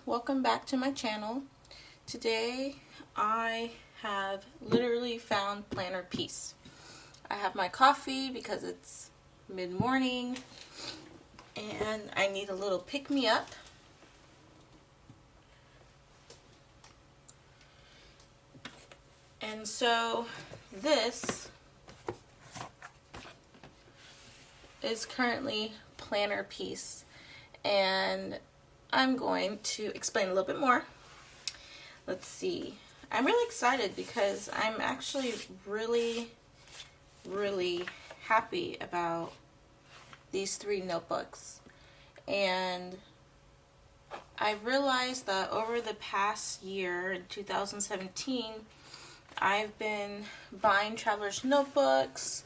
Welcome back to my channel. Today I have literally found planner peace. I have my coffee because it's mid-morning and I need a little pick-me-up. And so this is currently planner peace, and I'm going to explain a little bit more. Let's see. I'm really excited because I'm actually really happy about these 3 notebooks. And I realized that over the past year, in 2017, I've been buying traveler's notebooks,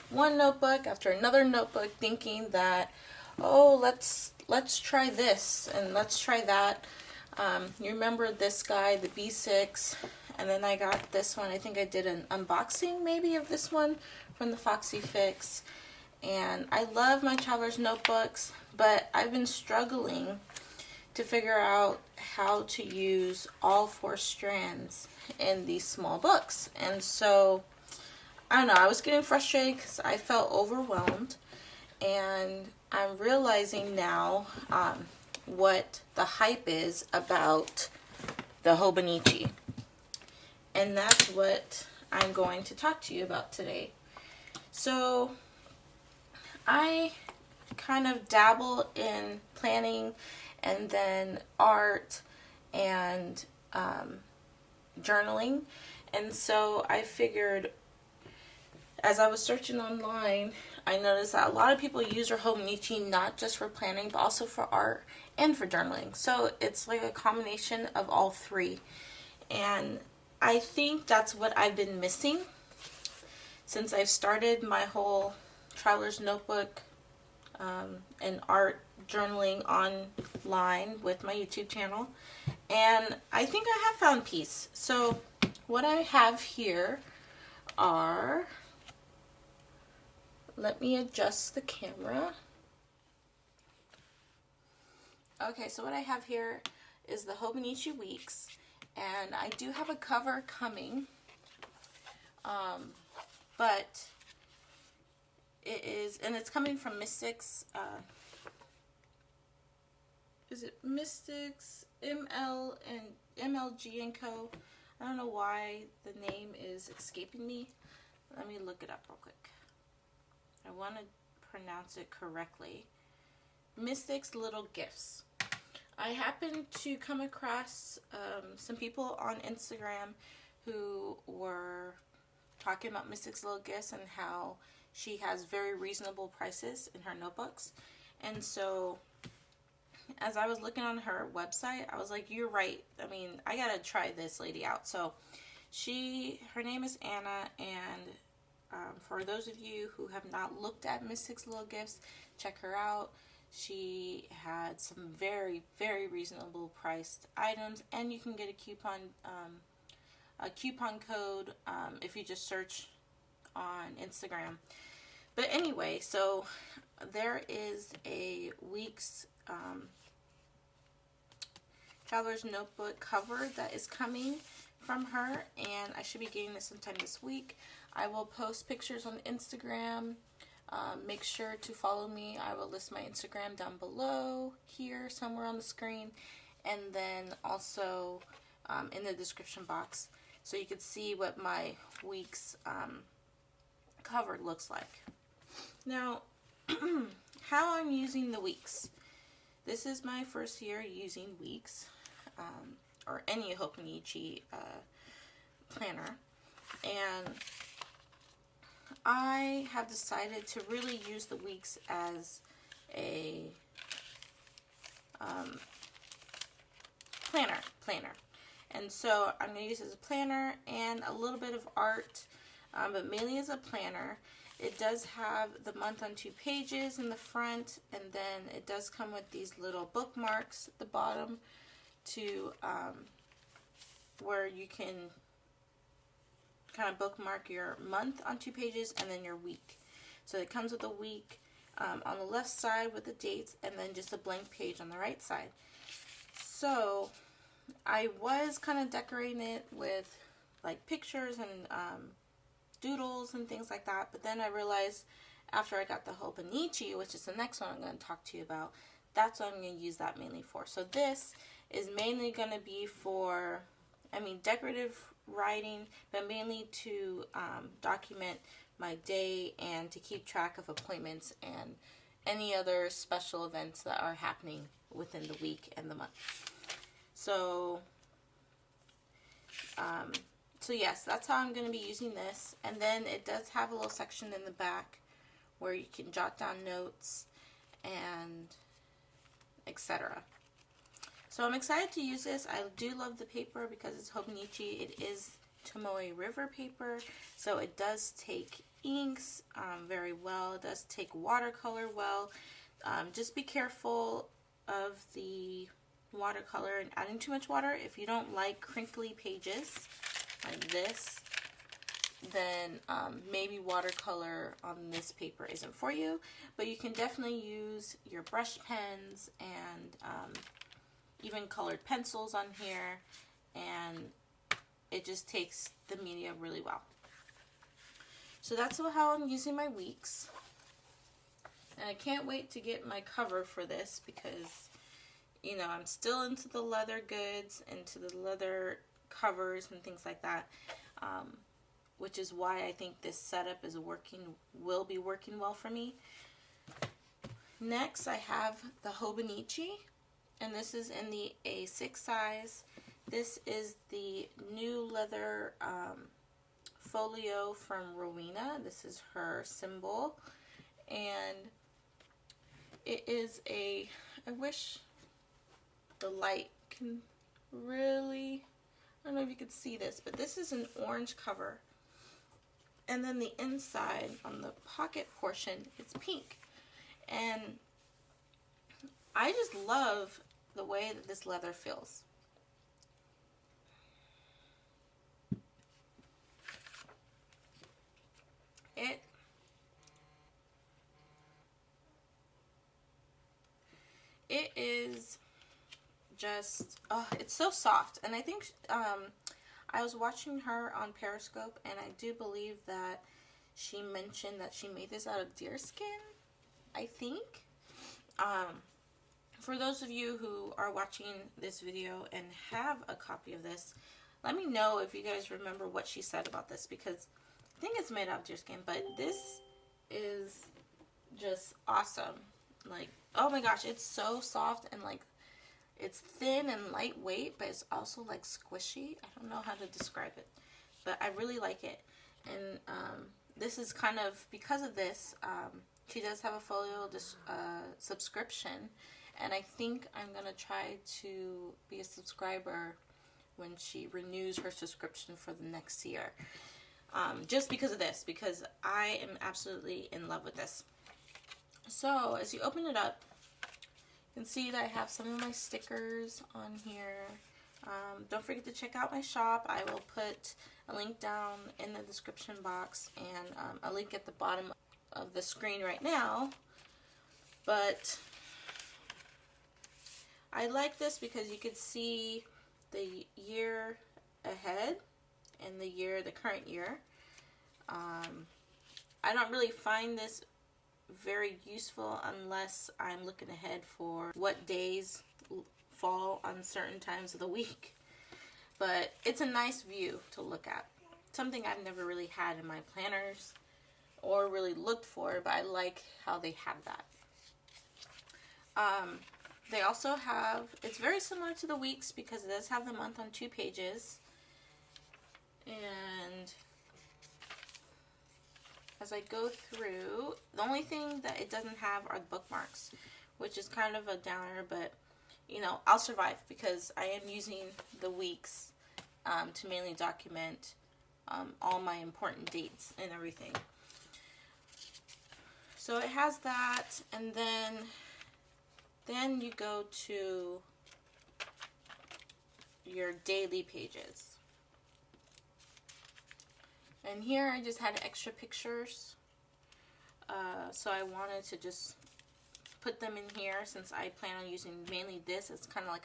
one notebook after another notebook, thinking that, oh, let's try this and let's try that. You remember this guy, the B6, and then I got this one. I think I did an unboxing maybe of this one from the Foxy Fix. And I love my traveler's notebooks, but I've been struggling to figure out how to use all 4 strands in these small books. And so, I don't know, I was getting frustrated because I felt overwhelmed, and I'm realizing now what the hype is about the Hobonichi. And that's what I'm going to talk to you about today. So I kind of dabble in planning and then art and journaling. And so I figured, as I was searching online, I noticed that a lot of people use their Hobonichi not just for planning, but also for art and for journaling. So it's like a combination of all 3. And I think that's what I've been missing since I've started my whole traveler's notebook and art journaling online with my YouTube channel. And I think I have found peace. So what I have here are... Let me adjust the camera. Okay, so what I have here is the Hobonichi Weeks, and I do have a cover coming, but it is, and it's coming from Mystics. Is it Mystics, ML, and MLG and Co? I don't know why the name is escaping me. Let me look it up real quick. I want to pronounce it correctly. Mystics Little Gifts. I happened to come across some people on Instagram who were talking about Mystics Little Gifts and how she has very reasonable prices in her notebooks. And so as I was looking on her website, I was like, you're right. I mean, I gotta try this lady out. So her name is Anna, and for those of you who have not looked at Mystics Little Gifts, check her out. She had some very reasonable priced items, and you can get a coupon code if you just search on Instagram. But anyway, so there is a Weeks Traveler's Notebook cover that is coming from her, and I should be getting this sometime this week. I will post pictures on Instagram. Make sure to follow me. I will list my Instagram down below here somewhere on the screen, and then also in the description box, so you can see what my Weeks cover looks like. Now, how I'm using the Weeks. This is my first year using Weeks, or any Hobonichi planner. And I have decided to really use the weeks as a planner. And so I'm going to use it as a planner and a little bit of art, but mainly as a planner. It does have the month on 2 pages in the front, and then it does come with these little bookmarks at the bottom to where you can kind of bookmark your month on 2 pages and then your week. So it comes with a week on the left side with the dates, and then just a blank page on the right side. So I was kind of decorating it with like pictures and doodles and things like that, but then I realized after I got the Hobonichi, which is the next one I'm going to talk to you about, that's what I'm going to use that mainly for. So this is mainly going to be for, decorative writing, but mainly to document my day and to keep track of appointments and any other special events that are happening within the week and the month. So yes, that's how I'm going to be using this. And then it does have a little section in the back where you can jot down notes and etc. So I'm excited to use this. I do love the paper because it's Hobonichi. It is Tomoe River paper, so it does take inks very well. It does take watercolor well. Just be careful of the watercolor and adding too much water. If you don't like crinkly pages like this, then maybe watercolor on this paper isn't for you, but you can definitely use your brush pens and even colored pencils on here, and it just takes the media really well. So that's how I'm using my weeks, and I can't wait to get my cover for this because I'm still into the leather goods, into the leather covers and things like that, which is why I think this setup will be working well for me. Next, I have the Hobonichi, and this is in the A6 size. This is the new leather folio from Rowena. This is her symbol, and it is I wish the light can really, I don't know if you can see this, but this is an orange cover. And then the inside on the pocket portion is pink. And I just love the way that this leather feels. It is just, it's so soft. And I think I was watching her on Periscope, and I do believe that she mentioned that she made this out of deer skin, I think. For those of you who are watching this video and have a copy of this, let me know if you guys remember what she said about this, because I think it's made out of deer skin, but this is just awesome. Like, oh my gosh, it's so soft, and like, it's thin and lightweight, but it's also like squishy. I don't know how to describe it, but I really like it. And this is kind of, because of this, she does have a folio subscription, and I think I'm going to try to be a subscriber when she renews her subscription for the next year. Just because of this, because I am absolutely in love with this. So as you open it up, you can see that I have some of my stickers on here. Don't forget to check out my shop. I will put a link down in the description box and a link at the bottom of the screen right now. But I like this because you could see the year ahead and the current year. I don't really find this very useful unless I'm looking ahead for what days fall on certain times of the week. But it's a nice view to look at. Something I've never really had in my planners or really looked for, but I like how they have that. They also have, it's very similar to the weeks because it does have the month on 2 pages. And as I go through, the only thing that it doesn't have are the bookmarks, which is kind of a downer, but you know, I'll survive because I am using the weeks to mainly document all my important dates and everything. So it has that, and then you go to your daily pages. And here I just had extra pictures. So I wanted to just put them in here since I plan on using mainly this. It's kind of like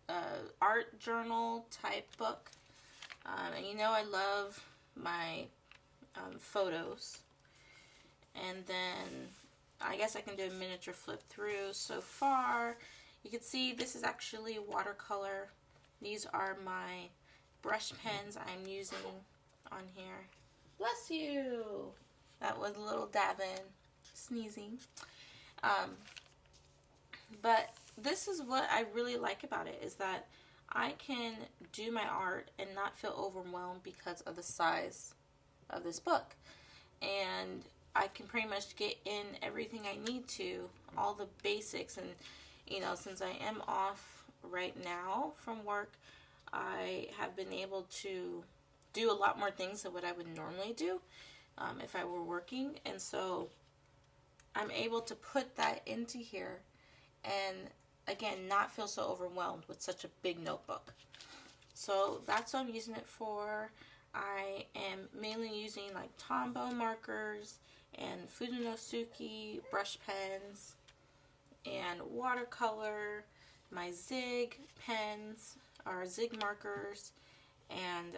a art journal type book. And you know I love my photos. And then I guess I can do a miniature flip through. So far, you can see this is actually watercolor. These are my brush pens I'm using on here. Bless you! That was a little Davin sneezing. But this is what I really like about it, is that I can do my art and not feel overwhelmed because of the size of this book. And I can pretty much get in everything I need to, all the basics. And you know, since I am off right now from work, I have been able to do a lot more things than what I would normally do if I were working. And so I'm able to put that into here and again not feel so overwhelmed with such a big notebook. So that's what I'm using it for. I am mainly using like Tombow markers and Fudenosuke brush pens and watercolor, my Zig pens or Zig markers, and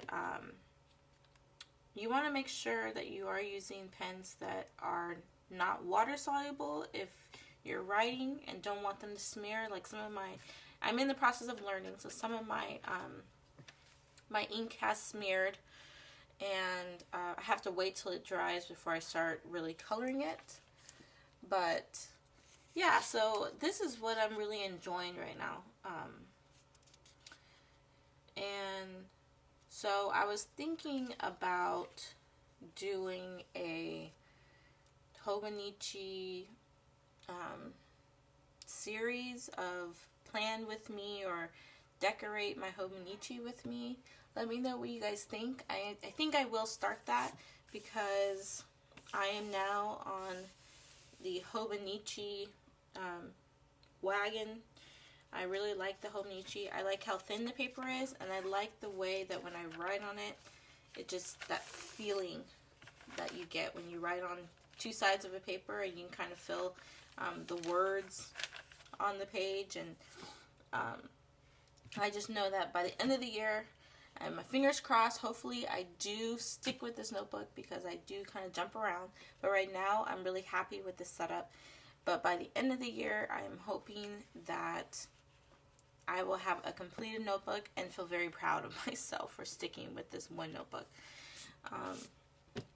you want to make sure that you are using pens that are not water soluble if you're writing and don't want them to smear. Like some of my, I'm in the process of learning, so some of my my ink has smeared, and I have to wait till it dries before I start really coloring it. But yeah, so this is what I'm really enjoying right now. And so I was thinking about doing a Hobonichi series of plan with me or decorate my Hobonichi with me. Let me know what you guys think. I think I will start that because I am now on the Hobonichi wagon. I really like the Hobonichi. I like how thin the paper is, and I like the way that when I write on it, it just, that feeling that you get when you write on two sides of a paper and you can kind of feel the words on the page. And I just know that by the end of the year, and my fingers crossed, hopefully I do stick with this notebook because I do kind of jump around. But right now, I'm really happy with this setup. But by the end of the year, I am hoping that I will have a completed notebook and feel very proud of myself for sticking with this one notebook.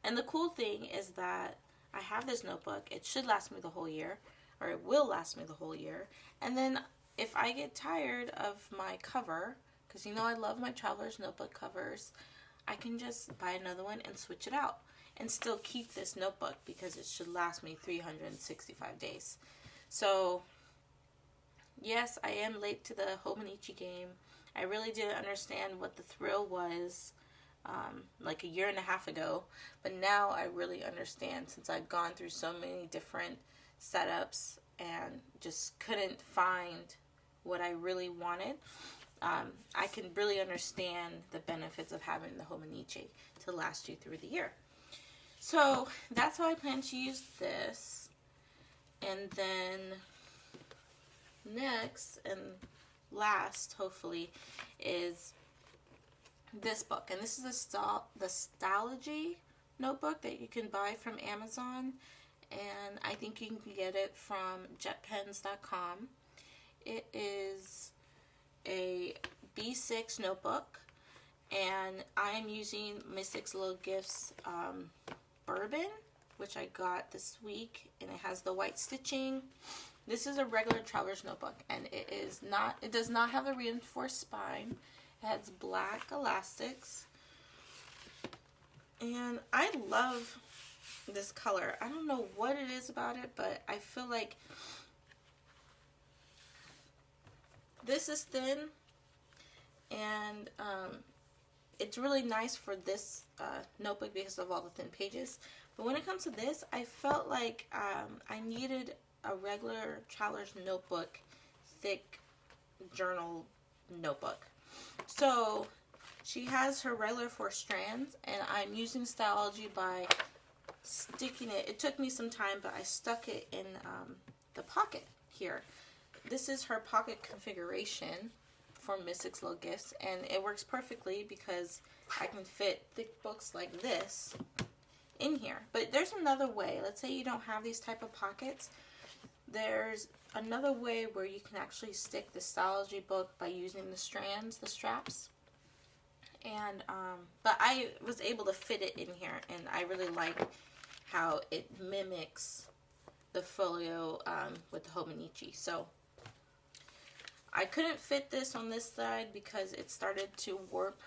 And the cool thing is that I have this notebook. It should last me the whole year, or it will last me the whole year. And then if I get tired of my cover, because you know I love my traveler's notebook covers, I can just buy another one and switch it out and still keep this notebook because it should last me 365 days. So yes, I am late to the Hobonichi game. I really didn't understand what the thrill was like a year and a half ago, but now I really understand since I've gone through so many different setups and just couldn't find what I really wanted. I can really understand the benefits of having the Hobonichi to last you through the year. So that's how I plan to use this. And then next and last, hopefully, is this book. And this is the Stalogy notebook that you can buy from Amazon. And I think you can get it from jetpens.com. It is a B6 notebook. And I am using Mystics Little Gifts Bourbon, which I got this week. And it has the white stitching. This is a regular traveler's notebook, and it does not have a reinforced spine. It has black elastics. And I love this color. I don't know what it is about it, but I feel like this is thin, and it's really nice for this notebook because of all the thin pages. But when it comes to this, I felt like I needed a regular traveler's notebook, thick journal notebook. So she has her regular 4 strands, and I'm using Styleology by sticking it. It took me some time, but I stuck it in the pocket here. This is her pocket configuration for Mystic's Little Gifts, and it works perfectly because I can fit thick books like this in here. But there's another way. Let's say you don't have these type of pockets. There's another way where you can actually stick the Styleology book by using the strands, the straps. And but I was able to fit it in here, and I really like how it mimics the folio with the Hobonichi. So I couldn't fit this on this side because it started to warp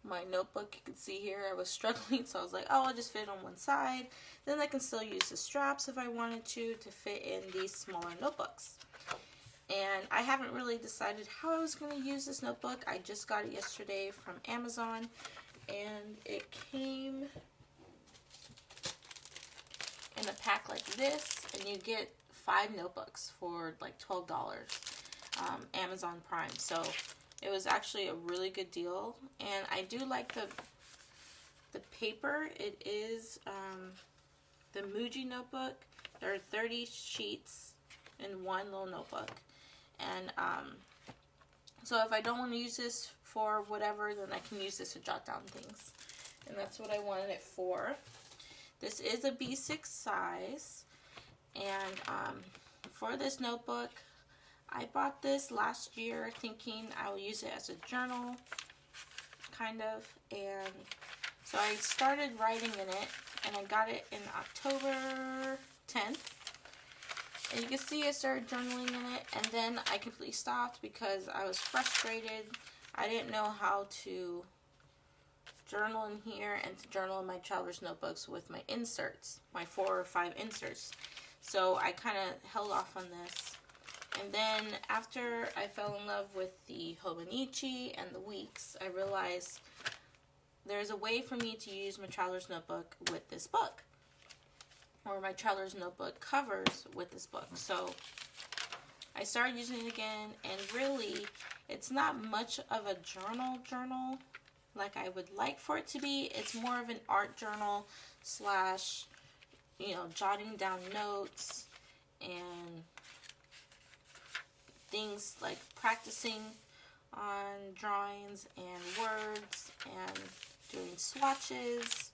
my notebook. You can see here I was struggling, so I was like, oh, I'll just fit it on one side. Then I can still use the straps if I wanted to fit in these smaller notebooks. And I haven't really decided how I was going to use this notebook. I just got it yesterday from Amazon, and it came in a pack like this, and you get 5 notebooks for like $12. Amazon Prime. So it was actually a really good deal, and I do like the paper. It is the Muji notebook. There are 30 sheets in one little notebook, and so if I don't want to use this for whatever, then I can use this to jot down things, and that's what I wanted it for. This is a B6 size, and for this notebook, I bought this last year thinking I will use it as a journal, kind of, and so I started writing in it, and I got it in October 10th, and you can see I started journaling in it, and then I completely stopped because I was frustrated. I didn't know how to journal in here and to journal in my traveler's notebooks with my inserts, my 4 or 5 inserts, so I kind of held off on this. And then after I fell in love with the Hobonichi and the Weeks, I realized there's a way for me to use my traveler's notebook with this book, or my traveler's notebook covers with this book. So I started using it again, and really it's not much of a journal like I would like for it to be. It's more of an art journal slash, you know, jotting down notes and things like practicing on drawings and words and doing swatches,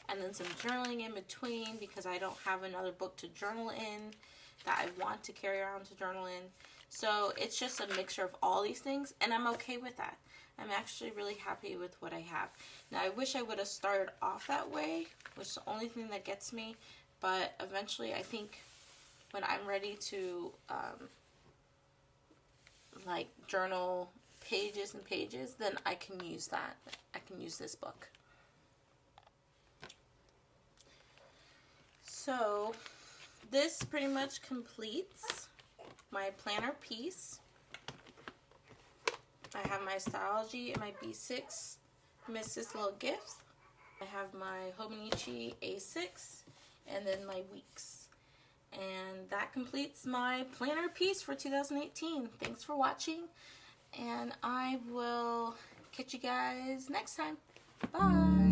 and then some journaling in between because I don't have another book to journal in that I want to carry around to journal in. So it's just a mixture of all these things, and I'm okay with that. I'm actually really happy with what I have. Now I wish I would have started off that way, which is the only thing that gets me, but eventually I think when I'm ready to like journal pages and pages, then I can use that. I can use this book. So this pretty much completes my planner piece. I have my Styleology and my B6 Mystic's Little Gifts. I have my Hobonichi A6, and then my Weeks. And that completes my planner piece for 2018. Thanks for watching, and I will catch you guys next time. Bye!